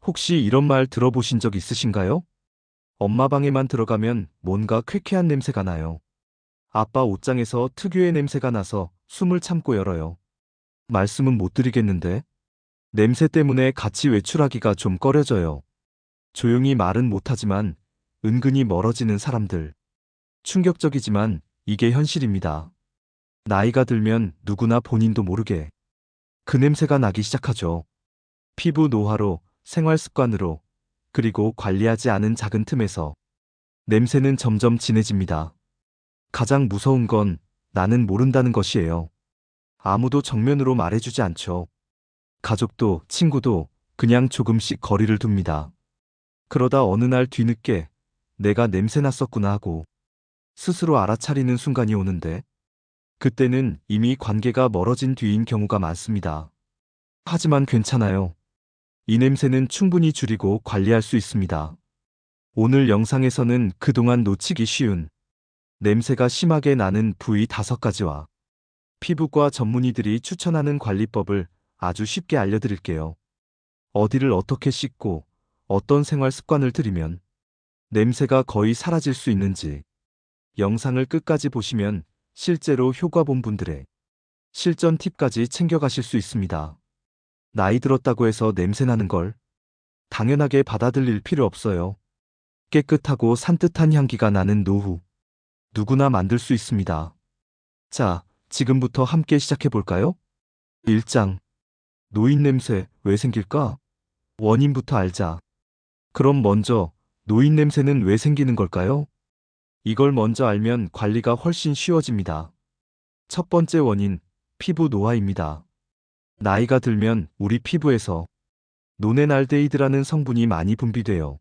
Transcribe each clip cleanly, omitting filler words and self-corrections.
혹시 이런 말 들어보신 적 있으신가요? 엄마 방에만 들어가면 뭔가 쾌쾌한 냄새가 나요. 아빠 옷장에서 특유의 냄새가 나서 숨을 참고 열어요. 말씀은 못 드리겠는데, 냄새 때문에 같이 외출하기가 좀 꺼려져요. 조용히 말은 못하지만 은근히 멀어지는 사람들. 충격적이지만 이게 현실입니다. 나이가 들면 누구나 본인도 모르게 그 냄새가 나기 시작하죠. 피부 노화로, 생활 습관으로, 그리고 관리하지 않은 작은 틈에서 냄새는 점점 진해집니다. 가장 무서운 건 나는 모른다는 것이에요. 아무도 정면으로 말해주지 않죠. 가족도, 친구도 그냥 조금씩 거리를 둡니다. 그러다 어느 날 뒤늦게 내가 냄새 났었구나 하고 스스로 알아차리는 순간이 오는데, 그때는 이미 관계가 멀어진 뒤인 경우가 많습니다. 하지만 괜찮아요. 이 냄새는 충분히 줄이고 관리할 수 있습니다. 오늘 영상에서는 그동안 놓치기 쉬운 냄새가 심하게 나는 부위 5가지와 피부과 전문의들이 추천하는 관리법을 아주 쉽게 알려드릴게요. 어디를 어떻게 씻고 어떤 생활 습관을 들이면 냄새가 거의 사라질 수 있는지, 영상을 끝까지 보시면 실제로 효과 본 분들의 실전 팁까지 챙겨가실 수 있습니다. 나이 들었다고 해서 냄새 나는 걸 당연하게 받아들일 필요 없어요. 깨끗하고 산뜻한 향기가 나는 노후, 누구나 만들 수 있습니다. 자, 지금부터 함께 시작해볼까요? 1장. 노인 냄새 왜 생길까? 원인부터 알자. 그럼 먼저, 노인 냄새는 왜 생기는 걸까요? 이걸 먼저 알면 관리가 훨씬 쉬워집니다. 첫 번째 원인, 피부 노화입니다. 나이가 들면 우리 피부에서 노넨알데히드라는 성분이 많이 분비돼요.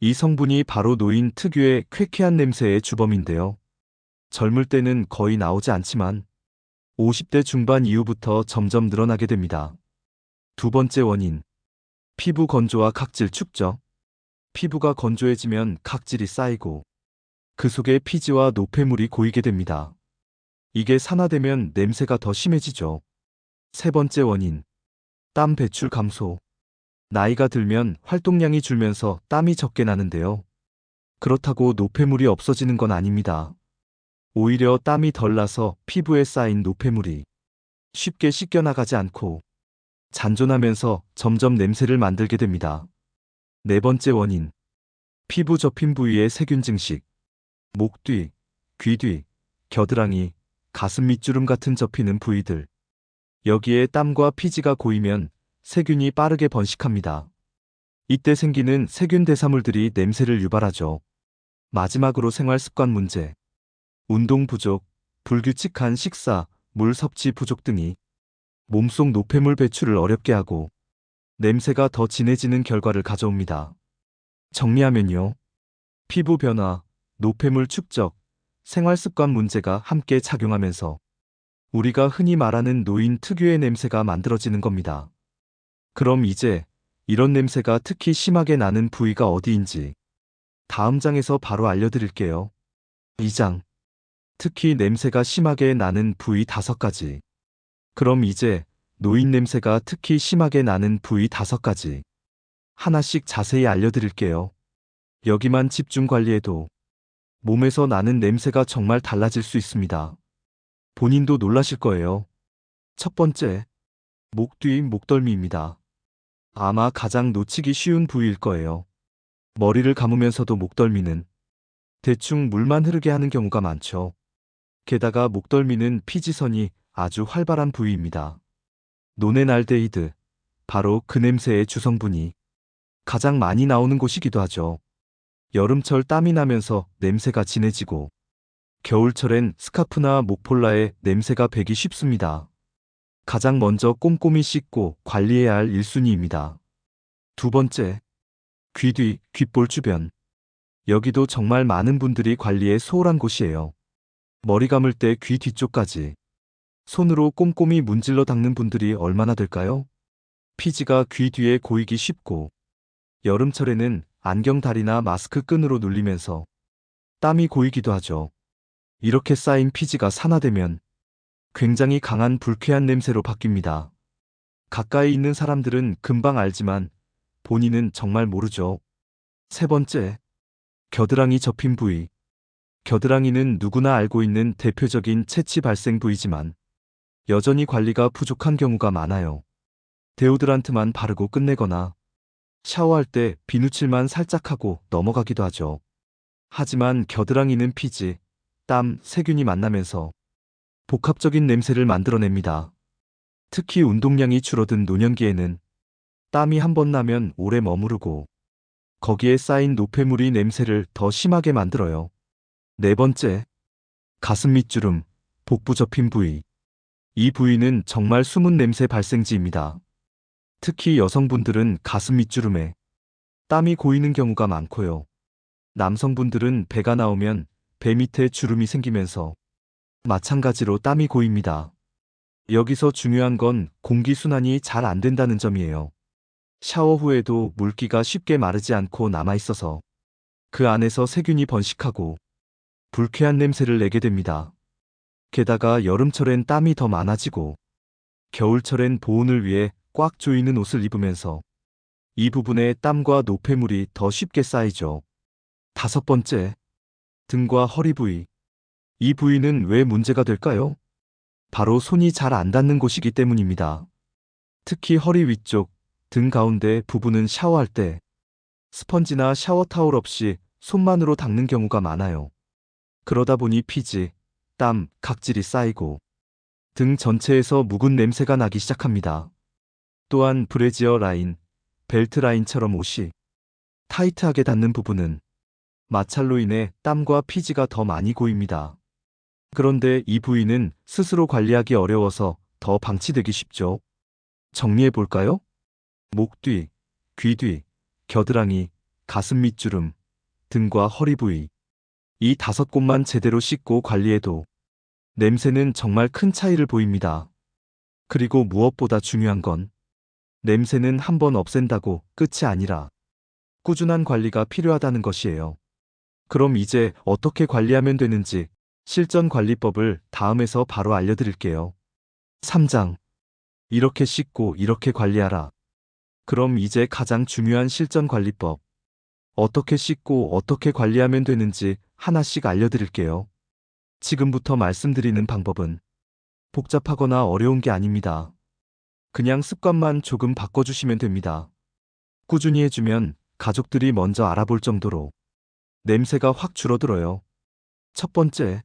이 성분이 바로 노인 특유의 쾌쾌한 냄새의 주범인데요. 젊을 때는 거의 나오지 않지만 50대 중반 이후부터 점점 늘어나게 됩니다. 두 번째 원인, 피부 건조와 각질 축적. 피부가 건조해지면 각질이 쌓이고 그 속에 피지와 노폐물이 고이게 됩니다. 이게 산화되면 냄새가 더 심해지죠. 세 번째 원인, 땀 배출 감소. 나이가 들면 활동량이 줄면서 땀이 적게 나는데요. 그렇다고 노폐물이 없어지는 건 아닙니다. 오히려 땀이 덜 나서 피부에 쌓인 노폐물이 쉽게 씻겨나가지 않고 잔존하면서 점점 냄새를 만들게 됩니다. 네 번째 원인, 피부 접힌 부위의 세균 증식. 목 뒤, 귀 뒤, 겨드랑이, 가슴 밑주름 같은 접히는 부위들. 여기에 땀과 피지가 고이면 세균이 빠르게 번식합니다. 이때 생기는 세균 대사물들이 냄새를 유발하죠. 마지막으로 생활 습관 문제. 운동 부족, 불규칙한 식사, 물 섭취 부족 등이 몸속 노폐물 배출을 어렵게 하고 냄새가 더 진해지는 결과를 가져옵니다. 정리하면요. 피부 변화, 노폐물 축적, 생활 습관 문제가 함께 작용하면서 우리가 흔히 말하는 노인 특유의 냄새가 만들어지는 겁니다. 그럼 이제 이런 냄새가 특히 심하게 나는 부위가 어디인지 다음 장에서 바로 알려드릴게요. 2장. 특히 냄새가 심하게 나는 부위 5가지. 그럼 이제 노인 냄새가 특히 심하게 나는 부위 5가지. 하나씩 자세히 알려드릴게요. 여기만 집중 관리해도 몸에서 나는 냄새가 정말 달라질 수 있습니다. 본인도 놀라실 거예요. 첫 번째, 목 뒤 목덜미입니다. 아마 가장 놓치기 쉬운 부위일 거예요. 머리를 감으면서도 목덜미는 대충 물만 흐르게 하는 경우가 많죠. 게다가 목덜미는 피지선이 아주 활발한 부위입니다. 노넨알데히드, 바로 그 냄새의 주성분이 가장 많이 나오는 곳이기도 하죠. 여름철 땀이 나면서 냄새가 진해지고 겨울철엔 스카프나 목폴라에 냄새가 배기 쉽습니다. 가장 먼저 꼼꼼히 씻고 관리해야 할 1순위입니다. 두 번째, 귀 뒤, 귓볼 주변. 여기도 정말 많은 분들이 관리에 소홀한 곳이에요. 머리 감을 때 귀 뒤쪽까지 손으로 꼼꼼히 문질러 닦는 분들이 얼마나 될까요? 피지가 귀 뒤에 고이기 쉽고 여름철에는 안경다리나 마스크 끈으로 눌리면서 땀이 고이기도 하죠. 이렇게 쌓인 피지가 산화되면 굉장히 강한 불쾌한 냄새로 바뀝니다. 가까이 있는 사람들은 금방 알지만 본인은 정말 모르죠. 세 번째, 겨드랑이 접힌 부위. 겨드랑이는 누구나 알고 있는 대표적인 체취 발생 부위지만 여전히 관리가 부족한 경우가 많아요. 데오드란트만 바르고 끝내거나 샤워할 때 비누칠만 살짝 하고 넘어가기도 하죠. 하지만 겨드랑이는 피지, 땀, 세균이 만나면서 복합적인 냄새를 만들어냅니다. 특히 운동량이 줄어든 노년기에는 땀이 한 번 나면 오래 머무르고 거기에 쌓인 노폐물이 냄새를 더 심하게 만들어요. 네 번째, 가슴 밑주름, 복부 접힌 부위. 이 부위는 정말 숨은 냄새 발생지입니다. 특히 여성분들은 가슴 밑주름에 땀이 고이는 경우가 많고요. 남성분들은 배가 나오면 배 밑에 주름이 생기면서 마찬가지로 땀이 고입니다. 여기서 중요한 건 공기순환이 잘 안 된다는 점이에요. 샤워 후에도 물기가 쉽게 마르지 않고 남아있어서 그 안에서 세균이 번식하고 불쾌한 냄새를 내게 됩니다. 게다가 여름철엔 땀이 더 많아지고 겨울철엔 보온을 위해 꽉 조이는 옷을 입으면서 이 부분에 땀과 노폐물이 더 쉽게 쌓이죠. 다섯 번째, 등과 허리 부위. 이 부위는 왜 문제가 될까요? 바로 손이 잘 안 닿는 곳이기 때문입니다. 특히 허리 위쪽, 등 가운데 부분은 샤워할 때 스펀지나 샤워 타올 없이 손만으로 닦는 경우가 많아요. 그러다 보니 피지, 땀, 각질이 쌓이고 등 전체에서 묵은 냄새가 나기 시작합니다. 또한 브래지어 라인, 벨트 라인처럼 옷이 타이트하게 닿는 부분은 마찰로 인해 땀과 피지가 더 많이 고입니다. 그런데 이 부위는 스스로 관리하기 어려워서 더 방치되기 쉽죠. 정리해 볼까요? 목 뒤, 귀 뒤, 겨드랑이, 가슴 밑주름, 등과 허리 부위. 이 5곳만 제대로 씻고 관리해도 냄새는 정말 큰 차이를 보입니다. 그리고 무엇보다 중요한 건 냄새는 한 번 없앤다고 끝이 아니라 꾸준한 관리가 필요하다는 것이에요. 그럼 이제 어떻게 관리하면 되는지 실전 관리법을 다음에서 바로 알려드릴게요. 3장. 이렇게 씻고 이렇게 관리하라. 그럼 이제 가장 중요한 실전 관리법. 어떻게 씻고 어떻게 관리하면 되는지 하나씩 알려드릴게요. 지금부터 말씀드리는 방법은 복잡하거나 어려운 게 아닙니다. 그냥 습관만 조금 바꿔주시면 됩니다. 꾸준히 해주면 가족들이 먼저 알아볼 정도로 냄새가 확 줄어들어요. 첫 번째,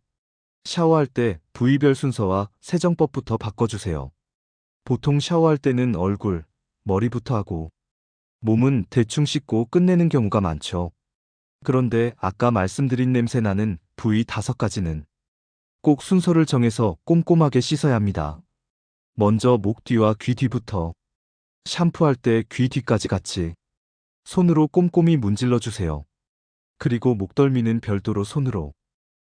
샤워할 때 부위별 순서와 세정법부터 바꿔주세요. 보통 샤워할 때는 얼굴, 머리부터 하고 몸은 대충 씻고 끝내는 경우가 많죠. 그런데 아까 말씀드린 냄새 나는 부위 5가지는 꼭 순서를 정해서 꼼꼼하게 씻어야 합니다. 먼저 목 뒤와 귀 뒤부터 샴푸할 때 귀 뒤까지 같이 손으로 꼼꼼히 문질러 주세요. 그리고 목덜미는 별도로 손으로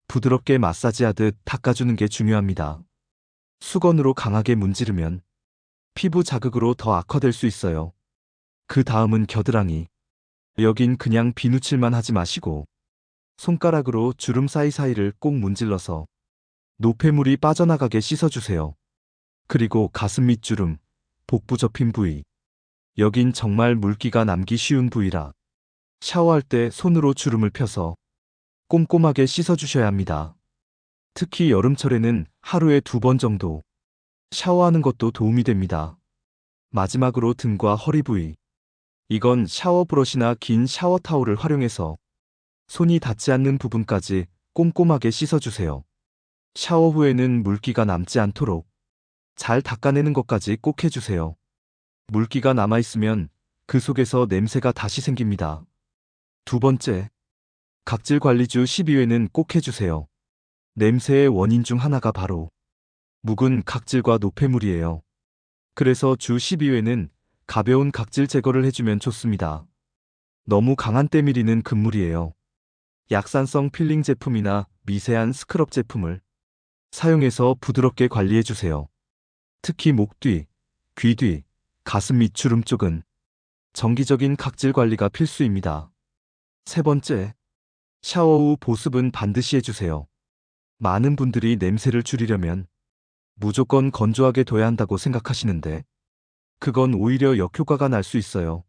부드럽게 마사지하듯 닦아주는 게 중요합니다. 수건으로 강하게 문지르면 피부 자극으로 더 악화될 수 있어요. 그 다음은 겨드랑이. 여긴 그냥 비누칠만 하지 마시고 손가락으로 주름 사이사이를 꼭 문질러서 노폐물이 빠져나가게 씻어주세요. 그리고 가슴 밑주름, 복부 접힌 부위. 여긴 정말 물기가 남기 쉬운 부위라 샤워할 때 손으로 주름을 펴서 꼼꼼하게 씻어주셔야 합니다. 특히 여름철에는 하루에 2번 정도 샤워하는 것도 도움이 됩니다. 마지막으로 등과 허리 부위. 이건 샤워 브러시나 긴 샤워 타올을 활용해서 손이 닿지 않는 부분까지 꼼꼼하게 씻어주세요. 샤워 후에는 물기가 남지 않도록 잘 닦아내는 것까지 꼭 해주세요. 물기가 남아있으면 그 속에서 냄새가 다시 생깁니다. 두 번째, 각질 관리 주 12회는 꼭 해주세요. 냄새의 원인 중 하나가 바로 묵은 각질과 노폐물이에요. 그래서 주 12회는 가벼운 각질 제거를 해주면 좋습니다. 너무 강한 때밀이는 금물이에요. 약산성 필링 제품이나 미세한 스크럽 제품을 사용해서 부드럽게 관리해주세요. 특히 목 뒤, 귀 뒤, 가슴 밑 주름 쪽은 정기적인 각질 관리가 필수입니다. 세 번째, 샤워 후 보습은 반드시 해주세요. 많은 분들이 냄새를 줄이려면 무조건 건조하게 둬야 한다고 생각하시는데 그건 오히려 역효과가 날 수 있어요.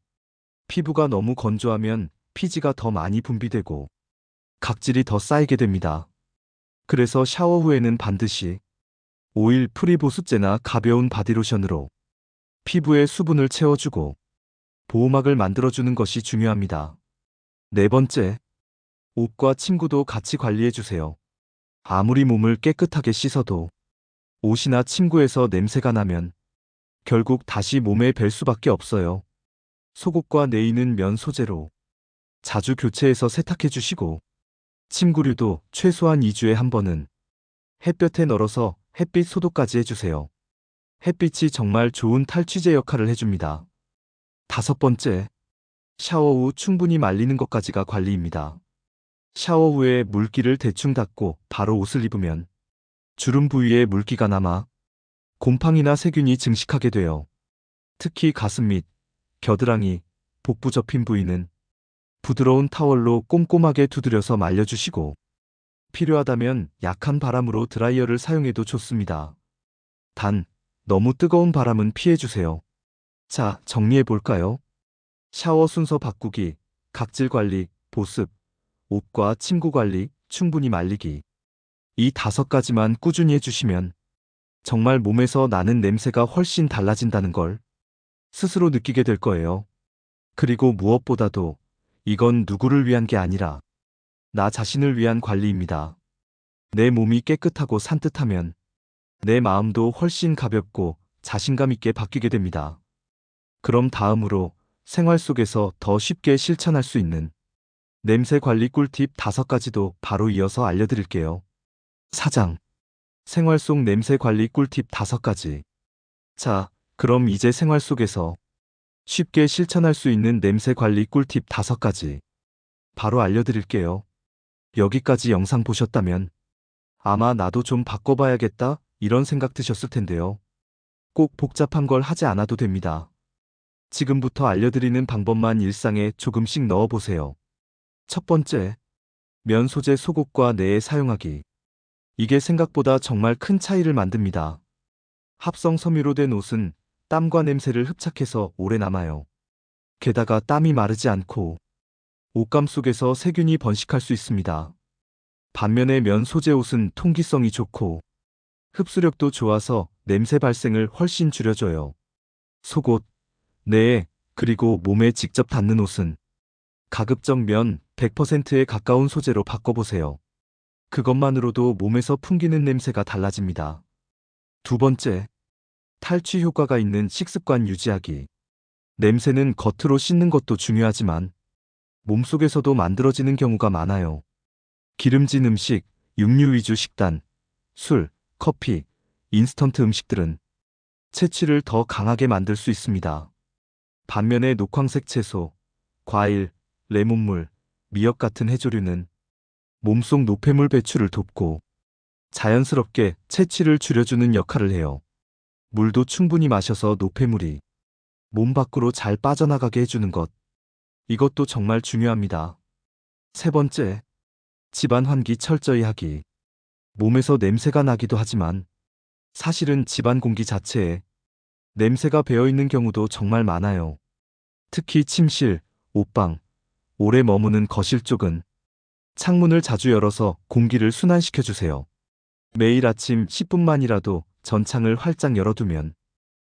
피부가 너무 건조하면 피지가 더 많이 분비되고 각질이 더 쌓이게 됩니다. 그래서 샤워 후에는 반드시 오일 프리 보습제나 가벼운 바디로션으로 피부에 수분을 채워주고 보호막을 만들어주는 것이 중요합니다. 네 번째, 옷과 침구도 같이 관리해주세요. 아무리 몸을 깨끗하게 씻어도 옷이나 침구에서 냄새가 나면 결국 다시 몸에 뵐 수밖에 없어요. 속옷과 내의는 면 소재로 자주 교체해서 세탁해주시고 침구류도 최소한 2주에 한 번은 햇볕에 널어서 햇빛 소독까지 해주세요. 햇빛이 정말 좋은 탈취제 역할을 해줍니다. 다섯 번째, 샤워 후 충분히 말리는 것까지가 관리입니다. 샤워 후에 물기를 대충 닦고 바로 옷을 입으면 주름 부위에 물기가 남아 곰팡이나 세균이 증식하게 돼요. 특히 가슴 및 겨드랑이, 복부 접힌 부위는 부드러운 타월로 꼼꼼하게 두드려서 말려주시고 필요하다면 약한 바람으로 드라이어를 사용해도 좋습니다. 단, 너무 뜨거운 바람은 피해주세요. 자, 정리해볼까요? 샤워 순서 바꾸기, 각질 관리, 보습, 옷과 침구 관리, 충분히 말리기. 이 5가지만 꾸준히 해주시면 정말 몸에서 나는 냄새가 훨씬 달라진다는 걸 스스로 느끼게 될 거예요. 그리고 무엇보다도 이건 누구를 위한 게 아니라 나 자신을 위한 관리입니다. 내 몸이 깨끗하고 산뜻하면 내 마음도 훨씬 가볍고 자신감 있게 바뀌게 됩니다. 그럼 다음으로 생활 속에서 더 쉽게 실천할 수 있는 냄새 관리 꿀팁 5가지도 바로 이어서 알려드릴게요. 4장. 생활 속 냄새 관리 꿀팁 5가지. 자, 그럼 이제 생활 속에서 쉽게 실천할 수 있는 냄새 관리 꿀팁 5가지 바로 알려드릴게요. 여기까지 영상 보셨다면 아마 나도 좀 바꿔봐야겠다 이런 생각 드셨을 텐데요. 꼭 복잡한 걸 하지 않아도 됩니다. 지금부터 알려드리는 방법만 일상에 조금씩 넣어보세요. 첫 번째, 면 소재 속옷과 내에 사용하기. 이게 생각보다 정말 큰 차이를 만듭니다. 합성 섬유로 된 옷은 땀과 냄새를 흡착해서 오래 남아요. 게다가 땀이 마르지 않고 옷감 속에서 세균이 번식할 수 있습니다. 반면에 면 소재 옷은 통기성이 좋고 흡수력도 좋아서 냄새 발생을 훨씬 줄여줘요. 속옷, 내에, 그리고 몸에 직접 닿는 옷은 가급적 면 100%에 가까운 소재로 바꿔보세요. 그것만으로도 몸에서 풍기는 냄새가 달라집니다. 두 번째, 탈취 효과가 있는 식습관 유지하기. 냄새는 겉으로 씻는 것도 중요하지만 몸속에서도 만들어지는 경우가 많아요. 기름진 음식, 육류 위주 식단, 술, 커피, 인스턴트 음식들은 채취를 더 강하게 만들 수 있습니다. 반면에 녹황색 채소, 과일, 레몬물, 미역 같은 해조류는 몸속 노폐물 배출을 돕고 자연스럽게 채취를 줄여주는 역할을 해요. 물도 충분히 마셔서 노폐물이 몸 밖으로 잘 빠져나가게 해주는 것. 이것도 정말 중요합니다. 세 번째, 집안 환기 철저히 하기. 몸에서 냄새가 나기도 하지만 사실은 집안 공기 자체에 냄새가 배어있는 경우도 정말 많아요. 특히 침실, 옷방, 오래 머무는 거실 쪽은 창문을 자주 열어서 공기를 순환시켜주세요. 매일 아침 10분만이라도 전창을 활짝 열어두면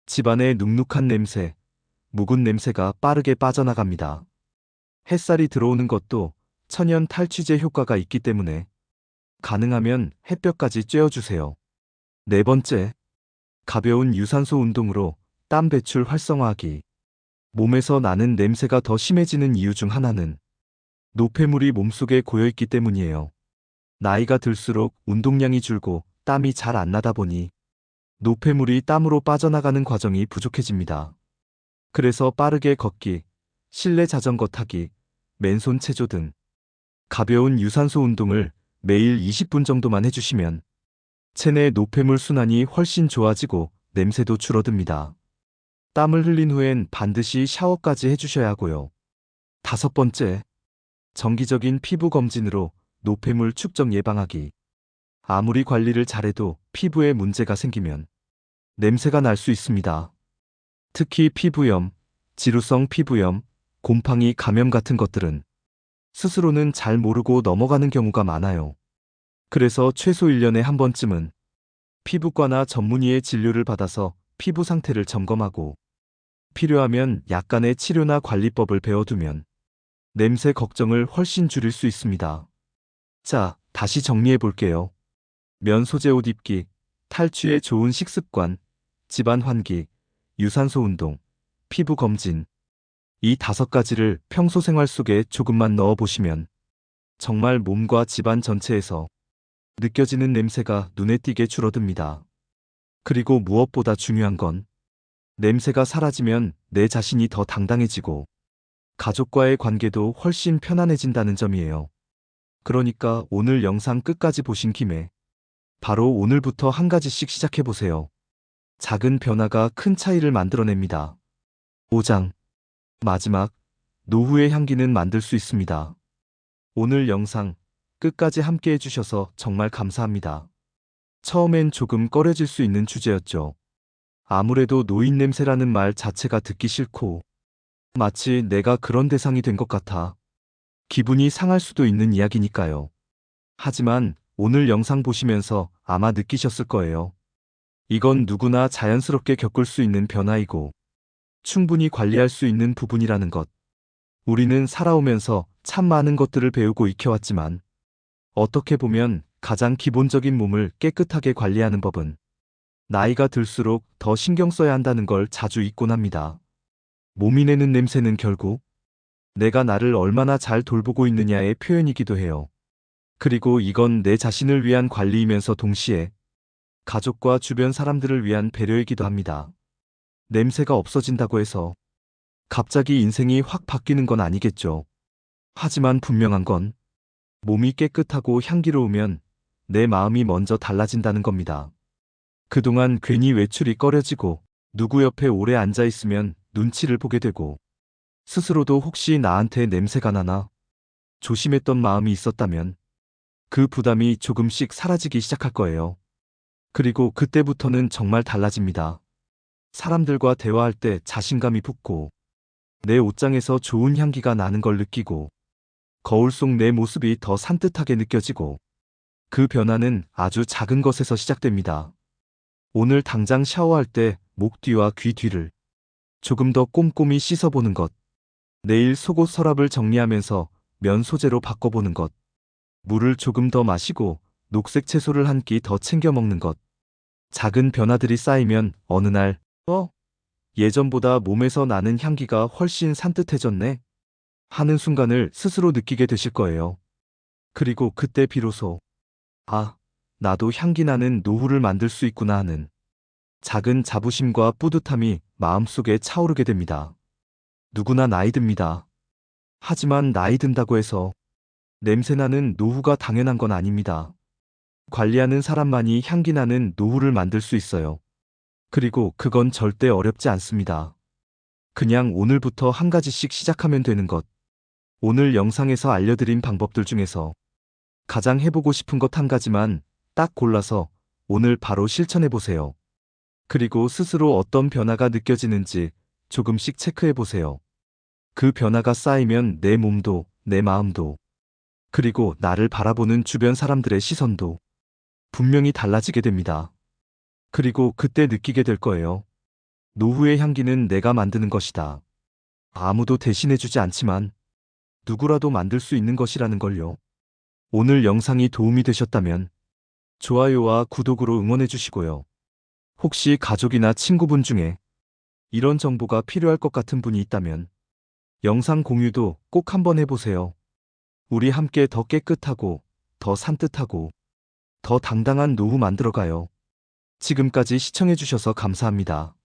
집안의 눅눅한 냄새, 묵은 냄새가 빠르게 빠져나갑니다. 햇살이 들어오는 것도 천연 탈취제 효과가 있기 때문에 가능하면 햇볕까지 쬐어주세요. 네 번째, 가벼운 유산소 운동으로 땀 배출 활성화하기. 몸에서 나는 냄새가 더 심해지는 이유 중 하나는 노폐물이 몸속에 고여있기 때문이에요. 나이가 들수록 운동량이 줄고 땀이 잘 안 나다 보니 노폐물이 땀으로 빠져나가는 과정이 부족해집니다. 그래서 빠르게 걷기, 실내 자전거 타기, 맨손 체조 등 가벼운 유산소 운동을 매일 20분 정도만 해주시면 체내 노폐물 순환이 훨씬 좋아지고 냄새도 줄어듭니다. 땀을 흘린 후엔 반드시 샤워까지 해주셔야 하고요. 다섯 번째, 정기적인 피부 검진으로 노폐물 축적 예방하기. 아무리 관리를 잘해도 피부에 문제가 생기면 냄새가 날 수 있습니다. 특히 피부염, 지루성 피부염, 곰팡이, 감염 같은 것들은 스스로는 잘 모르고 넘어가는 경우가 많아요. 그래서 최소 1년에 한 번쯤은 피부과나 전문의의 진료를 받아서 피부 상태를 점검하고 필요하면 약간의 치료나 관리법을 배워두면 냄새 걱정을 훨씬 줄일 수 있습니다. 자, 다시 정리해 볼게요. 면 소재 옷 입기, 탈취에 좋은 식습관, 집안 환기, 유산소 운동, 피부 검진. 이 5가지를 평소 생활 속에 조금만 넣어 보시면 정말 몸과 집안 전체에서 느껴지는 냄새가 눈에 띄게 줄어듭니다. 그리고 무엇보다 중요한 건 냄새가 사라지면 내 자신이 더 당당해지고 가족과의 관계도 훨씬 편안해진다는 점이에요. 그러니까 오늘 영상 끝까지 보신 김에 바로 오늘부터 한 가지씩 시작해 보세요. 작은 변화가 큰 차이를 만들어냅니다. 5장. 마지막. 노후의 향기는 만들 수 있습니다. 오늘 영상 끝까지 함께 해주셔서 정말 감사합니다. 처음엔 조금 꺼려질 수 있는 주제였죠. 아무래도 노인 냄새라는 말 자체가 듣기 싫고 마치 내가 그런 대상이 된 것 같아 기분이 상할 수도 있는 이야기니까요. 하지만 오늘 영상 보시면서 아마 느끼셨을 거예요. 이건 누구나 자연스럽게 겪을 수 있는 변화이고 충분히 관리할 수 있는 부분이라는 것. 우리는 살아오면서 참 많은 것들을 배우고 익혀왔지만 어떻게 보면 가장 기본적인 몸을 깨끗하게 관리하는 법은 나이가 들수록 더 신경 써야 한다는 걸 자주 잊곤 합니다. 몸이 내는 냄새는 결국 내가 나를 얼마나 잘 돌보고 있느냐의 표현이기도 해요. 그리고 이건 내 자신을 위한 관리이면서 동시에 가족과 주변 사람들을 위한 배려이기도 합니다. 냄새가 없어진다고 해서 갑자기 인생이 확 바뀌는 건 아니겠죠. 하지만 분명한 건 몸이 깨끗하고 향기로우면 내 마음이 먼저 달라진다는 겁니다. 그동안 괜히 외출이 꺼려지고 누구 옆에 오래 앉아 있으면 눈치를 보게 되고 스스로도 혹시 나한테 냄새가 나나 조심했던 마음이 있었다면 그 부담이 조금씩 사라지기 시작할 거예요. 그리고 그때부터는 정말 달라집니다. 사람들과 대화할 때 자신감이 붙고 내 옷장에서 좋은 향기가 나는 걸 느끼고 거울 속 내 모습이 더 산뜻하게 느껴지고 그 변화는 아주 작은 것에서 시작됩니다. 오늘 당장 샤워할 때 목 뒤와 귀 뒤를 조금 더 꼼꼼히 씻어보는 것, 내일 속옷 서랍을 정리하면서 면 소재로 바꿔보는 것, 물을 조금 더 마시고 녹색 채소를 한 끼 더 챙겨 먹는 것. 작은 변화들이 쌓이면 어느 날, 예전보다 몸에서 나는 향기가 훨씬 산뜻해졌네 하는 순간을 스스로 느끼게 되실 거예요. 그리고 그때 비로소 아, 나도 향기 나는 노후를 만들 수 있구나 하는 작은 자부심과 뿌듯함이 마음속에 차오르게 됩니다. 누구나 나이 듭니다. 하지만 나이 든다고 해서 냄새나는 노후가 당연한 건 아닙니다. 관리하는 사람만이 향기 나는 노후를 만들 수 있어요. 그리고 그건 절대 어렵지 않습니다. 그냥 오늘부터 한 가지씩 시작하면 되는 것. 오늘 영상에서 알려드린 방법들 중에서 가장 해보고 싶은 것 한 가지만 딱 골라서 오늘 바로 실천해보세요. 그리고 스스로 어떤 변화가 느껴지는지 조금씩 체크해보세요. 그 변화가 쌓이면 내 몸도, 내 마음도, 그리고 나를 바라보는 주변 사람들의 시선도 분명히 달라지게 됩니다. 그리고 그때 느끼게 될 거예요. 노후의 향기는 내가 만드는 것이다. 아무도 대신해주지 않지만 누구라도 만들 수 있는 것이라는 걸요. 오늘 영상이 도움이 되셨다면 좋아요와 구독으로 응원해 주시고요. 혹시 가족이나 친구분 중에 이런 정보가 필요할 것 같은 분이 있다면 영상 공유도 꼭 한번 해보세요. 우리 함께 더 깨끗하고 더 산뜻하고 더 당당한 노후 만들어가요. 지금까지 시청해주셔서 감사합니다.